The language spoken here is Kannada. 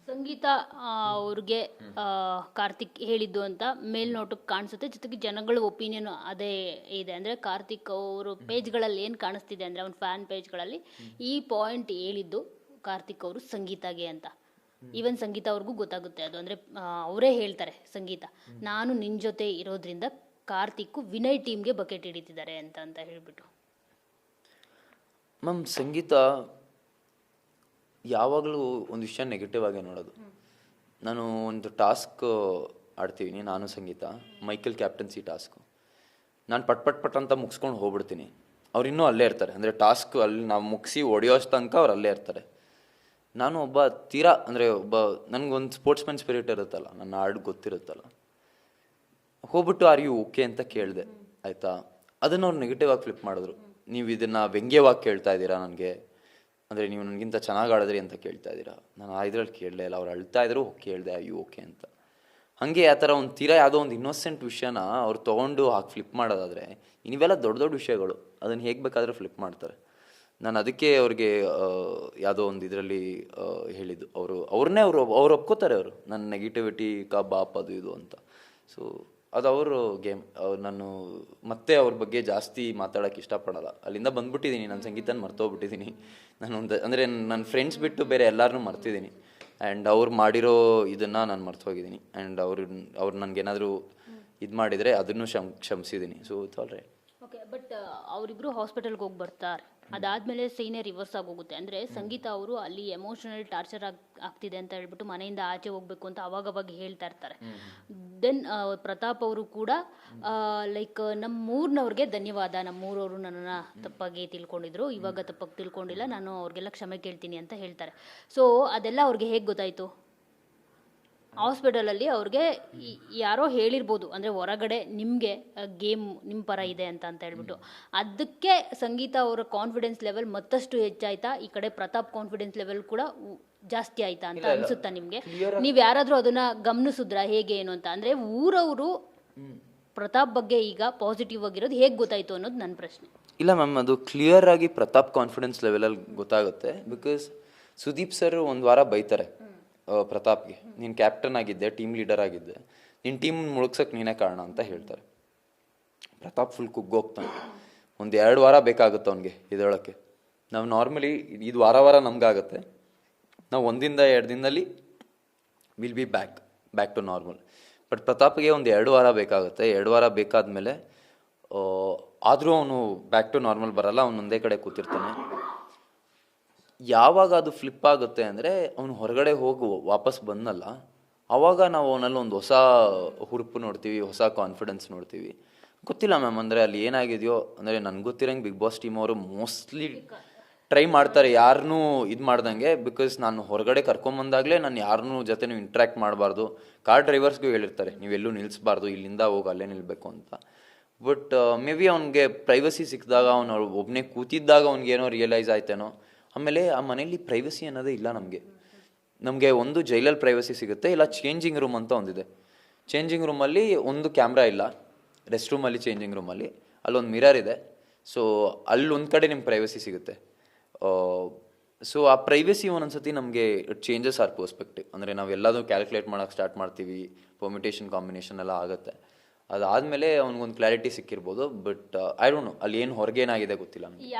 ಸಂಗೀತ ಅವ್ರಿಗೆ ಕಾರ್ತಿಕ್ ಹೇಳಿದ್ದು ಅಂತ ಮೇಲ್ನೋಟಕ್ಕೆ ಕಾಣಿಸುತ್ತೆ. ಜೊತೆಗೆ ಜನಗಳ ಒಪಿನಿಯನ್ ಅದೇ ಇದೆ. ಅಂದರೆ ಕಾರ್ತಿಕ್ ಅವರು ಪೇಜ್ಗಳಲ್ಲಿ ಏನು ಕಾಣಿಸ್ತಿದೆ ಅಂದರೆ ಅವ್ನ ಫ್ಯಾನ್ ಪೇಜ್ಗಳಲ್ಲಿ ಈ ಪಾಯಿಂಟ್ ಹೇಳಿದ್ದು ಕಾರ್ತಿಕ್ ಅವರು ಸಂಗೀತಾಗೆ ಅಂತ. ಈವನ್ ಸಂಗೀತ ಅವ್ರಿಗೂ ಗೊತ್ತಾಗುತ್ತೆ ಅದು. ಅಂದರೆ ಅವರೇ ಹೇಳ್ತಾರೆ ಸಂಗೀತ, ನಾನು ನಿನ್ನ ಜೊತೆ ಇರೋದ್ರಿಂದ ಕಾರ್ತಿಕ್ ವಿನಯ್ ಟೀಮ್ಗೆ ಬಕೆಟ್ ಹಿಡಿತಿದ್ದಾರೆ ಅಂತ ಹೇಳ್ಬಿಟ್ಟು. ಮ್ಯಾಮ್, ಸಂಗೀತ ಯಾವಾಗಲೂ ಒಂದು ವಿಷಯ ನೆಗೆಟಿವ್ ಆಗೇ ನೋಡೋದು. ನಾನು ಒಂದು ಟಾಸ್ಕ್ ಆಡ್ತೀವಿ ನಾನು ಸಂಗೀತ, ಮೈಕಲ್ ಕ್ಯಾಪ್ಟನ್ಸಿ ಟಾಸ್ಕು. ನಾನು ಪಟ್ ಅಂತ ಮುಗಿಸ್ಕೊಂಡು ಹೋಗ್ಬಿಡ್ತೀನಿ. ಅವ್ರು ಇನ್ನೂ ಅಲ್ಲೇ ಇರ್ತಾರೆ. ಅಂದರೆ ಟಾಸ್ಕ್ ಅಲ್ಲಿ ನಾವು ಮುಗಿಸಿ ಹೊಡೆಯೋಷ್ಟು ತನಕ ಅವ್ರು ಅಲ್ಲೇ ಇರ್ತಾರೆ. ನಾನು ಒಬ್ಬ ತೀರಾ ಅಂದರೆ ನನಗೊಂದು ಸ್ಪೋರ್ಟ್ಸ್ಮನ್ ಸ್ಪಿರಿಟ್ ಇರುತ್ತಲ್ಲ, ನನ್ನ ಹಾಡು ಗೊತ್ತಿರುತ್ತಲ್ಲ, ಹೋಗ್ಬಿಟ್ಟು ಆರ್ ಯು ಓಕೆ ಅಂತ ಕೇಳಿದೆ, ಆಯಿತಾ. ಅದನ್ನು ಅವ್ರು ನೆಗೆಟಿವ್ ಆಗಿ ಫ್ಲಿಪ್ ಮಾಡಿದ್ರು. ನೀವು ಇದನ್ನು ವ್ಯಂಗ್ಯವಾಗಿ ಕೇಳ್ತಾ ಇದ್ದೀರಾ ನನಗೆ, ಅಂದರೆ ನೀವು ನನಗಿಂತ ಚೆನ್ನಾಗಿ ಆಡಿದ್ರಿ ಅಂತ ಕೇಳ್ತಾ ಇದ್ದೀರಾ. ನಾನು ಇದ್ರಲ್ಲಿ ಕೇಳಲೇ ಇಲ್ಲ, ಅವ್ರು ಅಳ್ತಾ ಇದ್ರು ಕೇಳಿದೆ ಆರ್ ಯು ಓಕೆ ಅಂತ. ಹಾಗೆ ಆ ಥರ ಒಂದು ತೀರಾ ಯಾವುದೋ ಒಂದು ಇನ್ನೋಸೆಂಟ್ ವಿಷಯನ ಅವ್ರು ತೊಗೊಂಡು ಹಾಗೆ ಫ್ಲಿಪ್ ಮಾಡೋದಾದರೆ, ಇವೆಲ್ಲ ದೊಡ್ಡ ದೊಡ್ಡ ವಿಷಯಗಳು, ಅದನ್ನು ಹೇಗೆ ಬೇಕಾದರೂ ಫ್ಲಿಪ್ ಮಾಡ್ತಾರೆ. ನಾನು ಅದಕ್ಕೆ ಅವ್ರಿಗೆ ಯಾವುದೋ ಒಂದು ಇದರಲ್ಲಿ ಹೇಳಿದ್ದು, ಅವ್ರನ್ನೇ ಅವ್ರು ಒಪ್ಕೋತಾರೆ. ಅವರು ನನ್ನ ನೆಗೆಟಿವಿಟಿ ಬಾಪ್ ಅದು ಇದು ಅಂತ. ಸೊ ಅದು ಅವರು ಗೇಮ್. ನಾನು ಮತ್ತೆ ಅವ್ರ ಬಗ್ಗೆ ಜಾಸ್ತಿ ಮಾತಾಡೋಕ್ಕೆ ಇಷ್ಟಪಡಲ್ಲ. ಅಲ್ಲಿಂದ ಬಂದ್ಬಿಟ್ಟಿದ್ದೀನಿ, ನನ್ನ ಸಂಗೀತನ ಮರ್ತೋಗ್ಬಿಟ್ಟಿದ್ದೀನಿ. ಅಂದರೆ ನನ್ನ ಫ್ರೆಂಡ್ಸ್ ಬಿಟ್ಟು ಬೇರೆ ಎಲ್ಲರನ್ನೂ ಮರ್ತಿದ್ದೀನಿ. ಆ್ಯಂಡ್ ಅವ್ರು ಮಾಡಿರೋ ಇದನ್ನು ನಾನು ಮರ್ತು ಹೋಗಿದ್ದೀನಿ. ಆ್ಯಂಡ್ ಅವ್ರು ನನಗೇನಾದರೂ ಇದು ಮಾಡಿದರೆ ಅದನ್ನು ಕ್ಷಮಿಸಿದ್ದೀನಿ. So it's all right. Okay, but ಅವರಿಬ್ಬರು ಹಾಸ್ಪಿಟಲ್ಗೆ ಹೋಗಿ ಬರ್ತಾರೆ. ಅದಾದಮೇಲೆ ಸೀನೇ ರಿವರ್ಸ್ ಆಗೋಗುತ್ತೆ. ಅಂದರೆ ಸಂಗೀತ ಅವರು ಅಲ್ಲಿ ಎಮೋಷನಲ್ ಟಾರ್ಚರ್ ಆಗ್ತಿದೆ ಅಂತ ಹೇಳ್ಬಿಟ್ಟು ಮನೆಯಿಂದ ಆಚೆ ಹೋಗ್ಬೇಕು ಅಂತ ಅವಾಗವಾಗ ಹೇಳ್ತಾ ಇರ್ತಾರೆ. ದೆನ್ ಪ್ರತಾಪ್ ಅವರು ಕೂಡ ಲೈಕ್ ನಮ್ಮೂರಿನವ್ರಿಗೆ ಧನ್ಯವಾದ, ನಮ್ಮೂರವರು ನನ್ನನ್ನು ತಪ್ಪಾಗಿ ತಿಳ್ಕೊಂಡಿದ್ರು, ಇವಾಗ ತಪ್ಪಾಗಿ ತಿಳ್ಕೊಂಡಿಲ್ಲ, ನಾನು ಅವ್ರಿಗೆಲ್ಲ ಕ್ಷಮೆ ಕೇಳ್ತೀನಿ ಅಂತ ಹೇಳ್ತಾರೆ. ಸೊ ಅದೆಲ್ಲ ಅವ್ರಿಗೆ ಹೇಗೆ ಗೊತ್ತಾಯಿತು? ಹಾಸ್ಪಿಟಲಲ್ಲಿ ಅವ್ರಿಗೆ ಯಾರೋ ಹೇಳಿರ್ಬೋದು, ಅಂದರೆ ಹೊರಗಡೆ ನಿಮಗೆ ಗೇಮ್ ನಿಮ್ಮ ಪರ ಇದೆ ಅಂತ ಹೇಳ್ಬಿಟ್ಟು. ಅದಕ್ಕೆ ಸಂಗೀತ ಅವರ ಕಾನ್ಫಿಡೆನ್ಸ್ ಲೆವೆಲ್ ಮತ್ತಷ್ಟು ಹೆಚ್ಚಾಯ್ತಾ? ಈ ಕಡೆ ಪ್ರತಾಪ್ ಕಾನ್ಫಿಡೆನ್ಸ್ ಲೆವೆಲ್ ಕೂಡ ಜಾಸ್ತಿ ಆಯ್ತಾ ಅಂತ ಅನ್ಸುತ್ತಾ ನಿಮಗೆ? ನೀವು ಯಾರಾದರೂ ಅದನ್ನ ಗಮನಿಸಿದ್ರಾ ಹೇಗೆ ಏನು ಅಂತ? ಅಂದರೆ ಊರವರು ಪ್ರತಾಪ್ ಬಗ್ಗೆ ಈಗ ಪಾಸಿಟಿವ್ ಆಗಿರೋದು ಹೇಗೆ ಗೊತ್ತಾಯ್ತು ಅನ್ನೋದು ನನ್ನ ಪ್ರಶ್ನೆ. ಇಲ್ಲ ಮ್ಯಾಮ್, ಅದು ಕ್ಲಿಯರ್ ಆಗಿ ಪ್ರತಾಪ್ ಕಾನ್ಫಿಡೆನ್ಸ್ ಲೆವೆಲಲ್ಲಿ ಗೊತ್ತಾಗುತ್ತೆ. ಬಿಕಾಸ್ ಸುದೀಪ್ ಸರ್ ಒಂದು ವಾರ ಬೈತಾರೆ ಪ್ರತಾಪ್ಗೆ, ನೀನು ಕ್ಯಾಪ್ಟನ್ ಆಗಿದ್ದೆ, ಟೀಮ್ ಲೀಡರ್ ಆಗಿದ್ದೆ, ನಿನ್ನ ಟೀಮ್ ಮುಳುಗ್ಸಕ್ಕೆ ನೀನೇ ಕಾರಣ ಅಂತ ಹೇಳ್ತಾರೆ. ಪ್ರತಾಪ್ ಫುಲ್ ಕುಗ್ಗೋಗ್ತಾನೆ. ಒಂದು 2 ವಾರ ಬೇಕಾಗುತ್ತೆ ಅವನಿಗೆ ಇದೊಳಕ್ಕೆ. ನಾವು ನಾರ್ಮಲಿ ಇದು ವಾರ ನಮಗಾಗುತ್ತೆ, ನಾವು 1-2 ದಿನದಲ್ಲಿ will be back to normal. But ಪ್ರತಾಪ್ಗೆ ಒಂದು 2 ವಾರ ಬೇಕಾಗುತ್ತೆ. 2 ವಾರ ಬೇಕಾದ್ಮೇಲೆ ಆದರೂ ಅವನು ಬ್ಯಾಕ್ ಟು ನಾರ್ಮಲ್ ಬರಲ್ಲ. ಅವನು ಒಂದೇ ಕಡೆ ಕೂತಿರ್ತಾನೆ. ಯಾವಾಗ ಅದು ಫ್ಲಿಪ್ ಆಗುತ್ತೆ ಅಂದರೆ ಅವನು ಹೊರಗಡೆ ಹೋಗಿ ವಾಪಸ್ ಬಂದಲ್ಲ, ಆವಾಗ ನಾವು ಅವನಲ್ಲಿ ಒಂದು ಹೊಸ ಹುರುಪು ನೋಡ್ತೀವಿ, ಹೊಸ ಕಾನ್ಫಿಡೆನ್ಸ್ ನೋಡ್ತೀವಿ. ಗೊತ್ತಿಲ್ಲ ಮ್ಯಾಮ್, ಅಂದರೆ ಅಲ್ಲಿ ಏನಾಗಿದೆಯೋ. ಅಂದರೆ ನನಗೆ ಗೊತ್ತಿರೋಂಗೆ ಬಿಗ್ ಬಾಸ್ ಟೀಮ್ ಅವರು ಮೋಸ್ಟ್ಲಿ ಟ್ರೈ ಮಾಡ್ತಾರೆ ಯಾರನ್ನೂ ಇದು ಮಾಡ್ದಂಗೆ. ಬಿಕಾಸ್ ನಾನು ಹೊರಗಡೆ ಕರ್ಕೊಂಬಂದಾಗಲೇ ನಾನು ಯಾರನ್ನೂ ಜೊತೆ ಇಂಟ್ರ್ಯಾಕ್ಟ್ ಮಾಡಬಾರ್ದು. ಕಾರ್ ಡ್ರೈವರ್ಸ್ಗೂ ಹೇಳಿರ್ತಾರೆ, ನೀವೆಲ್ಲೂ ನಿಲ್ಲಿಸಬಾರ್ದು, ಇಲ್ಲಿಂದ ಹೋಗಿ ಅಲ್ಲೇ ನಿಲ್ಲಬೇಕು ಅಂತ. ಬಟ್ ಮೇ ಬಿ ಅವ್ನಿಗೆ ಪ್ರೈವಸಿ ಸಿಕ್ಕಿದಾಗ, ಅವನು ಒಬ್ಬನೇ ಕೂತಿದ್ದಾಗ ಅವ್ನಿಗೇನೋ ರಿಯಲೈಸ್ ಆಯ್ತೇನೋ. ಆಮೇಲೆ ಆ ಮನೇಲಿ ಪ್ರೈವಸಿ ಅನ್ನೋದೇ ಇಲ್ಲ ನಮಗೆ ಒಂದು ಜೈಲಲ್ಲಿ ಪ್ರೈವಸಿ ಸಿಗುತ್ತೆ, ಇಲ್ಲ ಚೇಂಜಿಂಗ್ ರೂಮ್ ಅಂತ ಒಂದಿದೆ. ಚೇಂಜಿಂಗ್ ರೂಮಲ್ಲಿ ಒಂದು ಕ್ಯಾಮ್ರಾ ಇಲ್ಲ, ರೆಸ್ಟ್ ರೂಮಲ್ಲಿ ಚೇಂಜಿಂಗ್ ರೂಮಲ್ಲಿ ಅಲ್ಲೊಂದು ಮಿರರ್ ಇದೆ. ಸೊ ಅಲ್ಲೊಂದು ಕಡೆ ನಿಮ್ಗೆ ಪ್ರೈವಸಿ ಸಿಗುತ್ತೆ. ಸೊ ಆ ಪ್ರೈವಸಿ ಒಂದೊಂದ್ಸತಿ ನಮಗೆ ಚೇಂಜಸ್ ಆರ್ ಪರ್ಸ್ಪೆಕ್ಟಿವ್. ಅಂದರೆ ನಾವು ಎಲ್ಲದೂ ಕ್ಯಾಲ್ಕುಲೇಟ್ ಮಾಡೋಕ್ಕೆ ಸ್ಟಾರ್ಟ್ ಮಾಡ್ತೀವಿ, ಪರ್ಮಿಟೇಷನ್ ಕಾಂಬಿನೇಷನ್ ಎಲ್ಲ ಆಗುತ್ತೆ. ಅದಾದಮೇಲೆ ಅವ್ನಿಗೊಂದು ಕ್ಲಾರಿಟಿ ಸಿಕ್ಕಿರ್ಬೋದು. ಬಟ್ ಐ ಡೋಂಟ್ ನೋ ಅಲ್ಲಿ ಏನು ಹೊರಗೇನಾಗಿದೆ ಗೊತ್ತಿಲ್ಲ ನನಗೆ.